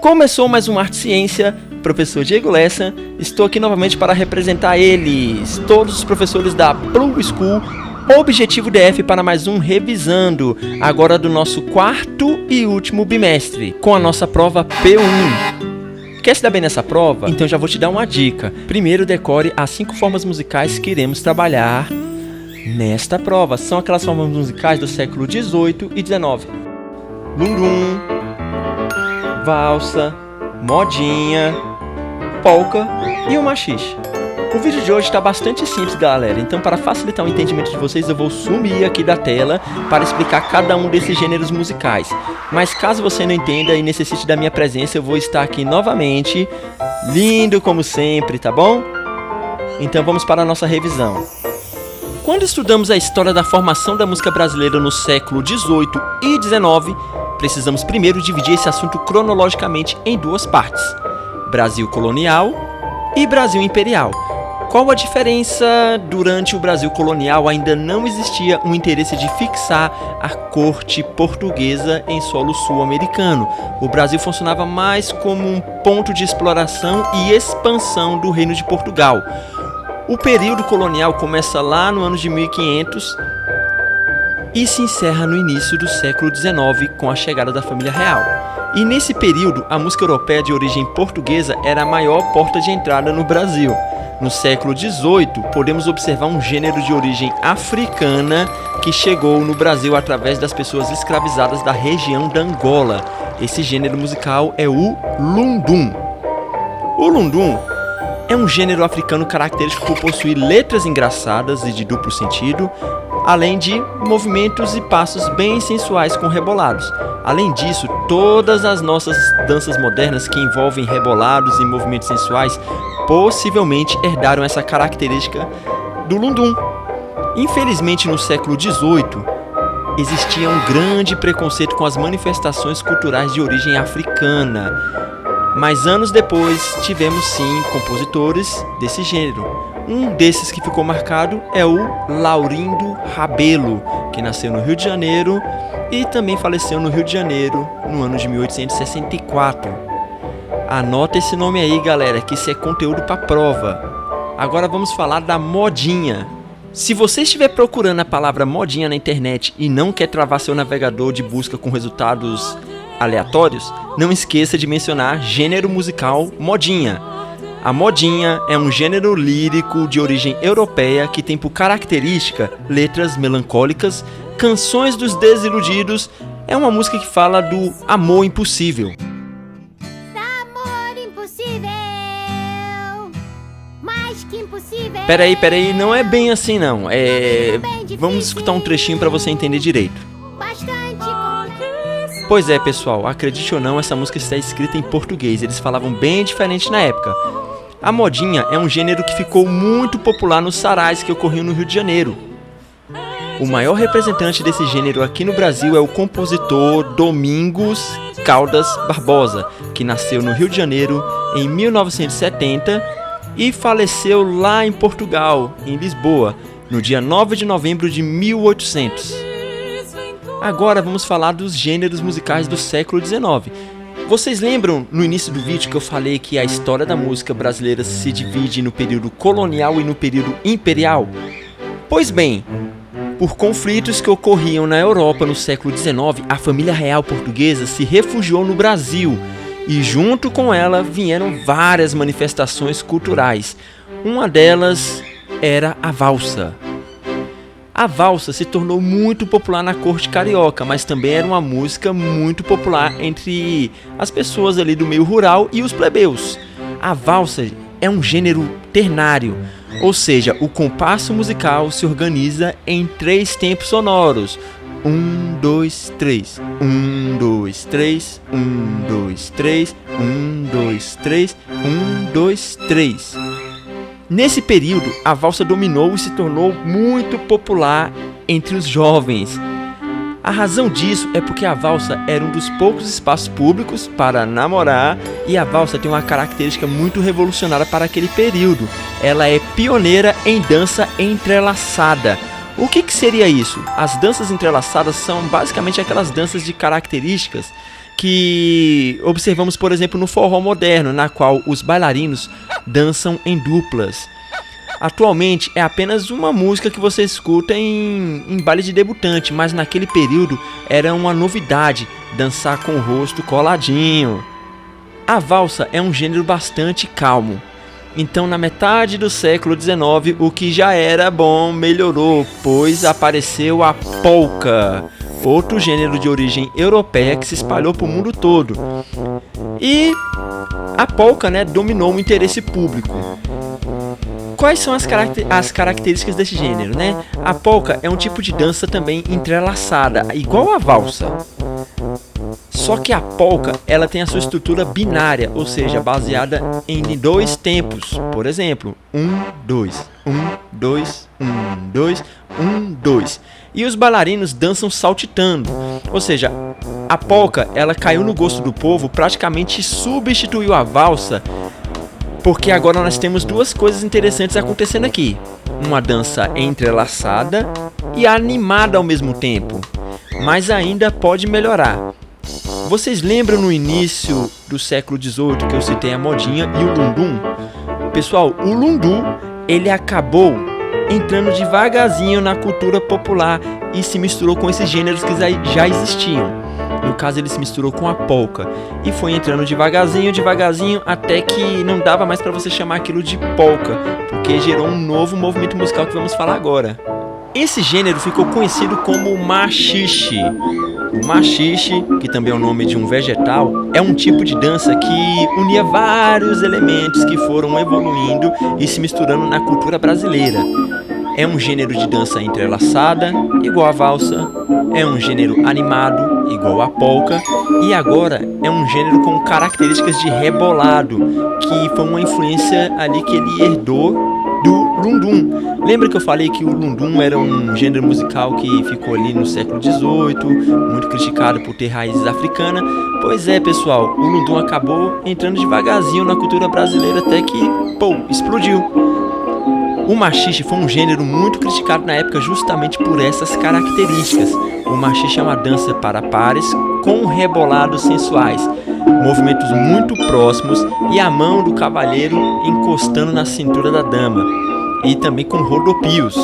Começou mais um Arte e Ciência, professor Diego Lessa. Estou aqui novamente para representar eles, todos os professores da Plug School, Objetivo DF, para mais um Revisando, agora do nosso quarto e último bimestre, com a nossa prova P1. Quer se dar bem nessa prova? Então já vou te dar uma dica. Primeiro decore as 5 formas musicais que iremos trabalhar nesta prova. São aquelas formas musicais do século XVIII e XIX. Lundum, valsa, modinha, polca e o machixe. O vídeo de hoje está bastante simples, galera, então para facilitar o entendimento de vocês eu vou sumir aqui da tela para explicar cada um desses gêneros musicais. Mas caso você não entenda e necessite da minha presença, eu vou estar aqui novamente, lindo como sempre, tá bom? Então vamos para a nossa revisão. Quando estudamos a história da formação da música brasileira no século XVIII e XIX, precisamos primeiro dividir esse assunto cronologicamente em 2 partes: Brasil colonial e Brasil imperial. Qual a diferença? Durante o Brasil colonial ainda não existia um interesse de fixar a corte portuguesa em solo sul-americano. O Brasil funcionava mais como um ponto de exploração e expansão do Reino de Portugal. O período colonial começa lá no ano de 1500 e se encerra no início do século XIX com a chegada da família real. E nesse período, a música europeia de origem portuguesa era a maior porta de entrada no Brasil. No século XVIII, podemos observar um gênero de origem africana que chegou no Brasil através das pessoas escravizadas da região da Angola. Esse gênero musical é o lundum. O lundum é um gênero africano característico por possuir letras engraçadas e de duplo sentido, além de movimentos e passos bem sensuais com rebolados. Além disso, todas as nossas danças modernas que envolvem rebolados e movimentos sensuais possivelmente herdaram essa característica do lundum. Infelizmente, no século XVIII, existia um grande preconceito com as manifestações culturais de origem africana. Mas anos depois, tivemos sim compositores desse gênero. Um desses que ficou marcado é o Laurindo Rabelo, que nasceu no Rio de Janeiro e também faleceu no Rio de Janeiro no ano de 1864. Anota esse nome aí, galera, que isso é conteúdo para prova. Agora vamos falar da modinha. Se você estiver procurando a palavra modinha na internet e não quer travar seu navegador de busca com resultados aleatórios, não esqueça de mencionar gênero musical modinha. A modinha é um gênero lírico de origem europeia que tem por característica letras melancólicas, canções dos desiludidos. É uma música que fala do amor impossível. Amor impossível, mais que impossível. Peraí, não é bem assim não. Vamos escutar um trechinho para você entender direito. Bastante. Pois é, pessoal, acredite ou não, essa música está escrita em português. Eles falavam bem diferente na época. A modinha é um gênero que ficou muito popular nos sarais que ocorriam no Rio de Janeiro. O maior representante desse gênero aqui no Brasil é o compositor Domingos Caldas Barbosa, que nasceu no Rio de Janeiro em 1970 e faleceu lá em Portugal, em Lisboa, no dia 9 de novembro de 1800. Agora vamos falar dos gêneros musicais do século XIX. Vocês lembram no início do vídeo que eu falei que a história da música brasileira se divide no período colonial e no período imperial? Pois bem, por conflitos que ocorriam na Europa no século XIX, a família real portuguesa se refugiou no Brasil e junto com ela vieram várias manifestações culturais. Uma delas era a valsa. A valsa se tornou muito popular na corte carioca, mas também era uma música muito popular entre as pessoas ali do meio rural e os plebeus. A valsa é um gênero ternário, ou seja, o compasso musical se organiza em 3 tempos sonoros. 1, 2, 3. 1, 2, 3. 1, 2, 3. 1, 2, 3. 1, 2, 3. Nesse período, a valsa dominou e se tornou muito popular entre os jovens. A razão disso é porque a valsa era um dos poucos espaços públicos para namorar e a valsa tem uma característica muito revolucionária para aquele período. Ela é pioneira em dança entrelaçada. O que seria isso? As danças entrelaçadas são basicamente aquelas danças de características que observamos, por exemplo, no forró moderno, na qual os bailarinos dançam em duplas. Atualmente é apenas uma música que você escuta em baile de debutante, mas naquele período era uma novidade dançar com o rosto coladinho. A valsa é um gênero bastante calmo. Então, na metade do século XIX, o que já era bom melhorou, pois apareceu a polka, outro gênero de origem europeia que se espalhou para o mundo todo. E a polka, dominou o interesse público. Quais são as características desse gênero, A polka é um tipo de dança também entrelaçada, igual a valsa. Só que a polka, ela tem a sua estrutura binária, ou seja, baseada em 2 tempos. Por exemplo, 1, 2, 1, 2, 1, 2, 1, 2. E os bailarinos dançam saltitando. Ou seja, a polka, ela caiu no gosto do povo, praticamente substituiu a valsa, porque agora nós temos 2 coisas interessantes acontecendo aqui. Uma dança entrelaçada e animada ao mesmo tempo. Mas ainda pode melhorar. Vocês lembram no início do século XVIII que eu citei a modinha e o lundum? Pessoal, o lundu, ele acabou entrando devagarzinho na cultura popular e se misturou com esses gêneros que já existiam. No caso, ele se misturou com a polka e foi entrando devagarzinho, até que não dava mais para você chamar aquilo de polka, porque gerou um novo movimento musical que vamos falar agora. Esse gênero ficou conhecido como machixe. O machixe, que também é o nome de um vegetal, é um tipo de dança que unia vários elementos que foram evoluindo e se misturando na cultura brasileira. É um gênero de dança entrelaçada, igual a valsa, é um gênero animado, igual a polka, e agora é um gênero com características de rebolado, que foi uma influência ali que ele herdou do lundum. Lembra que eu falei que o lundum era um gênero musical que ficou ali no século XVIII, muito criticado por ter raízes africanas? Pois é, pessoal, o lundum acabou entrando devagarzinho na cultura brasileira até que, explodiu. O machixe foi um gênero muito criticado na época justamente por essas características. O machixe é uma dança para pares com rebolados sensuais, movimentos muito próximos e a mão do cavalheiro encostando na cintura da dama, e também com rodopios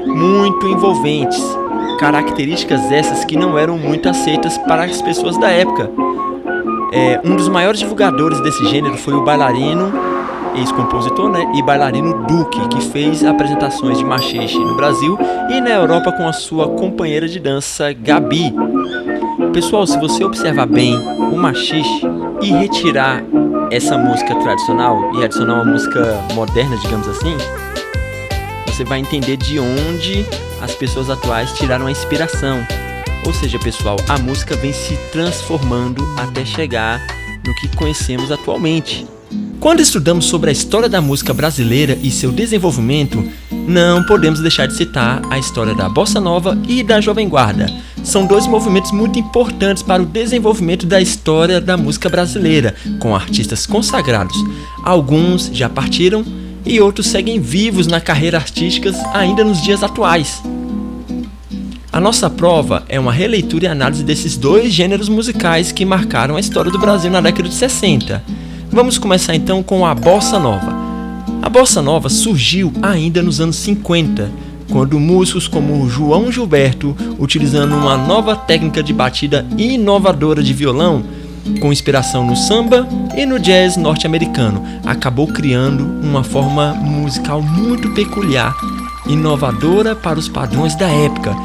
muito envolventes, características essas que não eram muito aceitas para as pessoas da época. Um dos maiores divulgadores desse gênero foi o bailarino, ex-compositor, e bailarino Duque, que fez apresentações de machixe no Brasil e na Europa com a sua companheira de dança Gabi. Pessoal, se você observar bem o machixe e retirar essa música tradicional e adicionar uma música moderna, digamos assim, você vai entender de onde as pessoas atuais tiraram a inspiração. Ou seja, pessoal, a música vem se transformando até chegar no que conhecemos atualmente. Quando estudamos sobre a história da música brasileira e seu desenvolvimento, não podemos deixar de citar a história da Bossa Nova e da Jovem Guarda. São 2 movimentos muito importantes para o desenvolvimento da história da música brasileira, com artistas consagrados. Alguns já partiram e outros seguem vivos na carreira artística ainda nos dias atuais. A nossa prova é uma releitura e análise desses 2 gêneros musicais que marcaram a história do Brasil na década de 60. Vamos começar então com a Bossa Nova. A Bossa Nova surgiu ainda nos anos 50, quando músicos como João Gilberto, utilizando uma nova técnica de batida inovadora de violão, com inspiração no samba e no jazz norte-americano, acabou criando uma forma musical muito peculiar, inovadora para os padrões da época,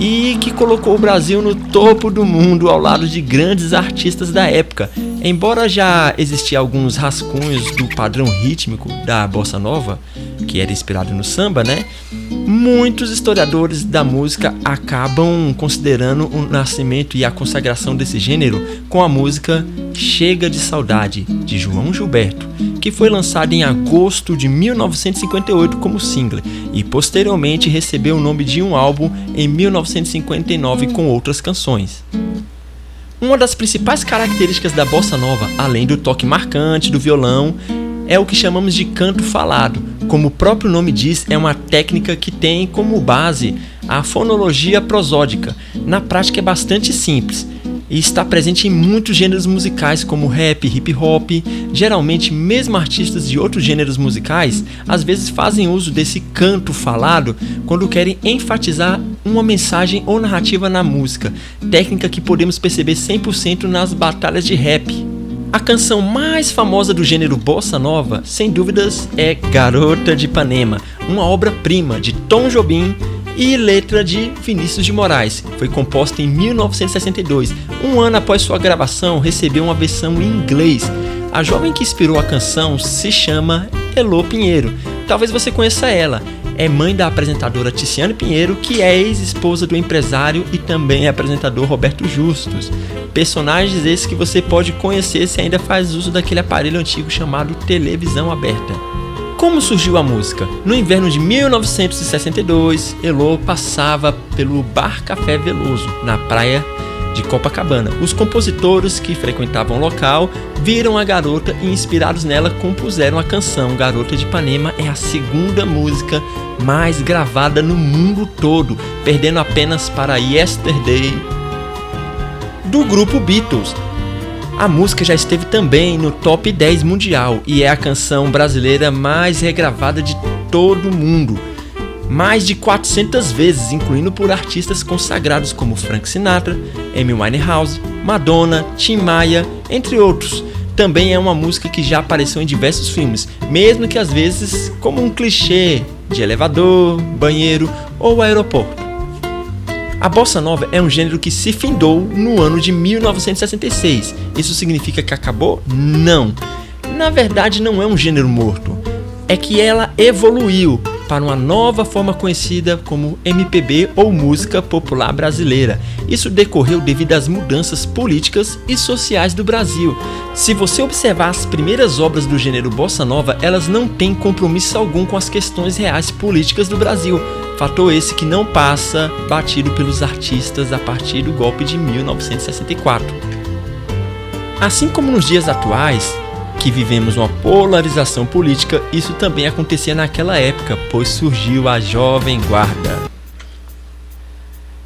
e que colocou o Brasil no topo do mundo ao lado de grandes artistas da época. Embora já existiam alguns rascunhos do padrão rítmico da Bossa Nova, que era inspirado no samba, muitos historiadores da música acabam considerando o nascimento e a consagração desse gênero com a música Chega de Saudade, de João Gilberto, que foi lançada em agosto de 1958 como single e posteriormente recebeu o nome de um álbum em 1959 com outras canções. Uma das principais características da Bossa Nova, além do toque marcante do violão, é o que chamamos de canto falado. Como o próprio nome diz, é uma técnica que tem como base a fonologia prosódica. Na prática é bastante simples. e está presente em muitos gêneros musicais como rap, hip hop. Geralmente, mesmo artistas de outros gêneros musicais, às vezes fazem uso desse canto falado quando querem enfatizar uma mensagem ou narrativa na música, técnica que podemos perceber 100% nas batalhas de rap. A canção mais famosa do gênero bossa nova, sem dúvidas, é Garota de Ipanema, uma obra-prima de Tom Jobim e letra de Vinícius de Moraes. Foi composta em 1962. Um ano após sua gravação, recebeu uma versão em inglês. A jovem que inspirou a canção se chama Elô Pinheiro. Talvez você conheça ela. É mãe da apresentadora Ticiane Pinheiro, que é ex-esposa do empresário e também apresentador Roberto Justus. Personagens esses que você pode conhecer se ainda faz uso daquele aparelho antigo chamado televisão aberta. Como surgiu a música? No inverno de 1962, Elô passava pelo Bar Café Veloso, na praia de Copacabana. Os compositores que frequentavam o local viram a garota e, inspirados nela, compuseram a canção. Garota de Ipanema é a segunda música mais gravada no mundo todo, perdendo apenas para Yesterday, do grupo Beatles. A música já esteve também no top 10 mundial e é a canção brasileira mais regravada de todo o mundo. Mais de 400 vezes, incluindo por artistas consagrados como Frank Sinatra, Amy Winehouse, Madonna, Tim Maia, entre outros. Também é uma música que já apareceu em diversos filmes, mesmo que às vezes como um clichê de elevador, banheiro ou aeroporto. A bossa nova é um gênero que se findou no ano de 1966. Isso significa que acabou? Não. Na verdade, não é um gênero morto. É que ela evoluiu para uma nova forma conhecida como MPB ou música popular brasileira. Isso decorreu devido às mudanças políticas e sociais do Brasil. Se você observar as primeiras obras do gênero bossa nova, elas não têm compromisso algum com as questões reais políticas do Brasil. Fator esse que não passa batido pelos artistas a partir do golpe de 1964. Assim como nos dias atuais, que vivemos uma polarização política, isso também acontecia naquela época, pois surgiu a Jovem Guarda.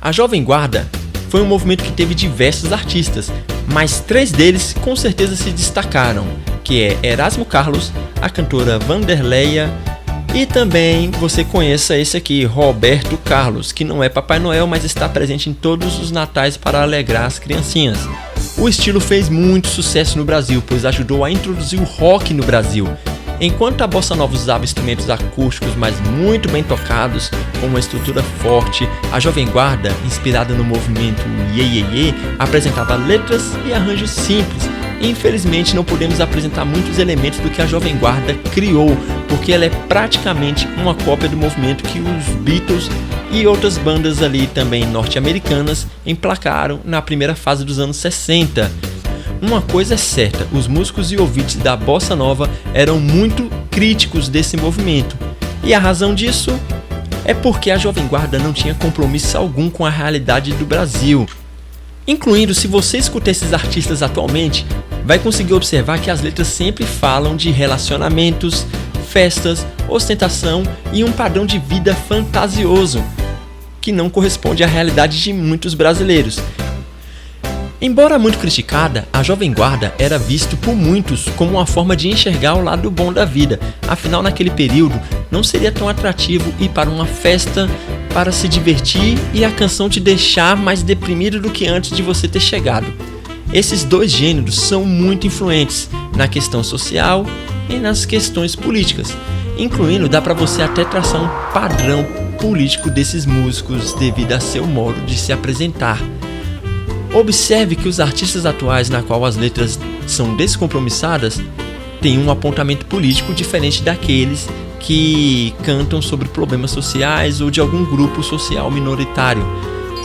A Jovem Guarda foi um movimento que teve diversos artistas, mas 3 deles com certeza se destacaram, que é Erasmo Carlos, a cantora Vanderleia e também você conheça esse aqui, Roberto Carlos, que não é Papai Noel, mas está presente em todos os natais para alegrar as criancinhas. O estilo fez muito sucesso no Brasil, pois ajudou a introduzir o rock no Brasil. Enquanto a bossa nova usava instrumentos acústicos, mas muito bem tocados, com uma estrutura forte, a Jovem Guarda, inspirada no movimento Iê Iê Iê, apresentava letras e arranjos simples. Infelizmente não podemos apresentar muitos elementos do que a Jovem Guarda criou, porque ela é praticamente uma cópia do movimento que os Beatles e outras bandas ali também norte-americanas emplacaram na primeira fase dos anos 60. Uma coisa é certa, os músicos e ouvintes da bossa nova eram muito críticos desse movimento. E a razão disso é porque a Jovem Guarda não tinha compromisso algum com a realidade do Brasil. Incluindo, se você escutar esses artistas atualmente, vai conseguir observar que as letras sempre falam de relacionamentos, festas, ostentação e um padrão de vida fantasioso, que não corresponde à realidade de muitos brasileiros. Embora muito criticada, a Jovem Guarda era visto por muitos como uma forma de enxergar o lado bom da vida. Afinal, naquele período, não seria tão atrativo ir para uma festa para se divertir e a canção te deixar mais deprimido do que antes de você ter chegado. Esses 2 gêneros são muito influentes na questão social e nas questões políticas. Incluindo, dá para você até traçar um padrão político desses músicos devido a seu modo de se apresentar. Observe que os artistas atuais, na qual as letras são descompromissadas, têm um apontamento político diferente daqueles que cantam sobre problemas sociais ou de algum grupo social minoritário.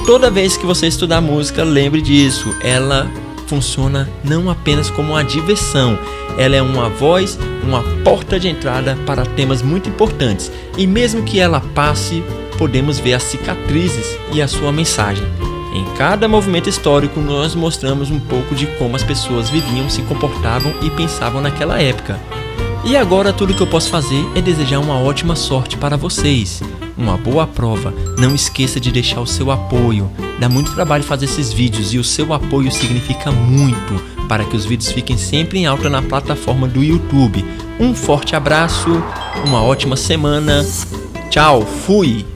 Toda vez que você estudar música, lembre disso, ela funciona não apenas como uma diversão, ela é uma voz, uma porta de entrada para temas muito importantes, e mesmo que ela passe, podemos ver as cicatrizes e a sua mensagem. Em cada movimento histórico, nós mostramos um pouco de como as pessoas viviam, se comportavam e pensavam naquela época. E agora tudo que eu posso fazer é desejar uma ótima sorte para vocês. uma boa prova. Não esqueça de deixar o seu apoio. Dá muito trabalho fazer esses vídeos e o seu apoio significa muito para que os vídeos fiquem sempre em alta na plataforma do YouTube. Um forte abraço, uma ótima semana. Tchau, fui!